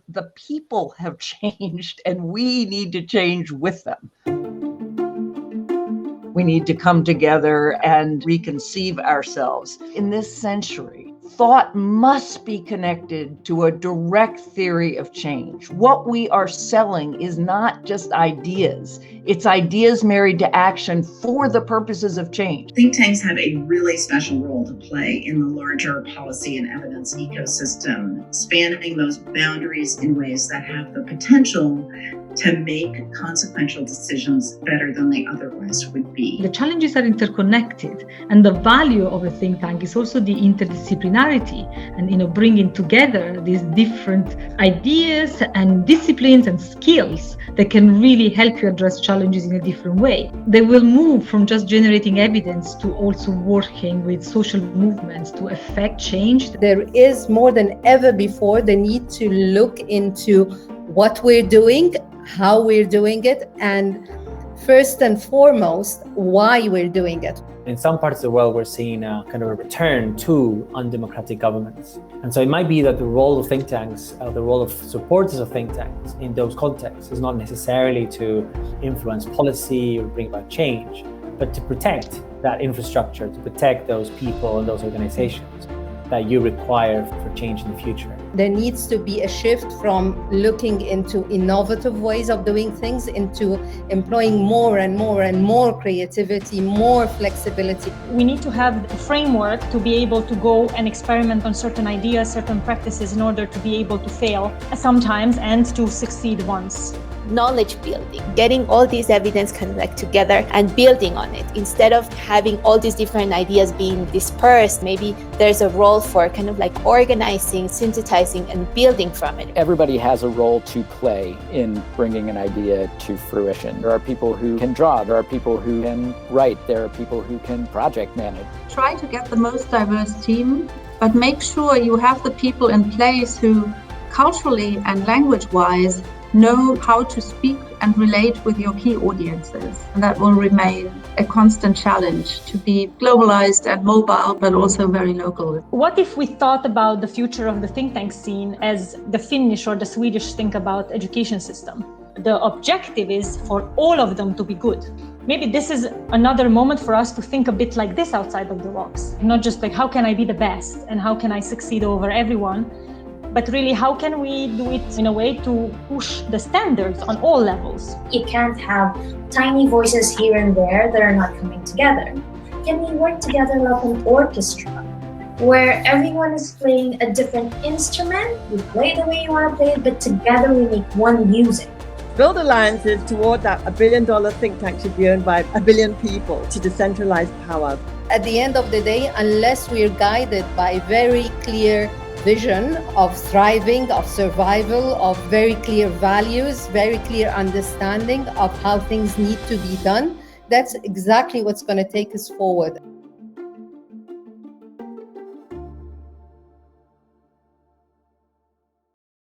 The people have changed and we need to change with them. We need to come together and reconceive ourselves. In this century, thought must be connected to a direct theory of change. What we are selling is not just ideas. It's ideas married to action for the purposes of change. Think tanks have a really special role to play in the larger policy and evidence ecosystem, spanning those boundaries in ways that have the potential to make consequential decisions better than they otherwise would be. The challenges are interconnected, and the value of a think tank is also the interdisciplinarity and bringing together these different ideas and disciplines and skills that can really help you address challenges in a different way. They will move from just generating evidence to also working with social movements to affect change. There is more than ever before the need to look into what we're doing, how we're doing it, and first and foremost, why we're doing it. In some parts of the world, we're seeing a kind of a return to undemocratic governments. And so it might be that the role of think tanks, the role of supporters of think tanks in those contexts is not necessarily to influence policy or bring about change, but to protect that infrastructure, to protect those people and those organizations that you require for change in the future. There needs to be a shift from looking into innovative ways of doing things into employing more and more and more creativity, more flexibility. We need to have a framework to be able to go and experiment on certain ideas, certain practices in order to be able to fail sometimes and to succeed once. Knowledge building, getting all these evidence kind of like together and building on it instead of having all these different ideas being dispersed. Maybe there's a role for kind of like organizing, synthesizing, and building from it. Everybody has a role to play in bringing an idea to fruition. There are people who can draw, there are people who can write, there are people who can project manage. Try to get the most diverse team, but make sure you have the people in place who culturally and language-wise know how to speak and relate with your key audiences. And that will remain a constant challenge to be globalized and mobile, but also very local. What if we thought about the future of the think tank scene as the Finnish or the Swedish think about education system? The objective is for all of them to be good. Maybe this is another moment for us to think a bit like this outside of the box. Not just like, how can I be the best and how can I succeed over everyone? But really, how can we do it in a way to push the standards on all levels? You can't have tiny voices here and there that are not coming together. Can we work together like an orchestra, where everyone is playing a different instrument? You play the way you want to play it, but together we make one music. Build alliances toward that $1 billion think tank should be owned by 1 billion people to decentralize power. At the end of the day, unless we're guided by very clear vision of thriving, of survival, of very clear values, very clear understanding of how things need to be done, that's exactly what's going to take us forward.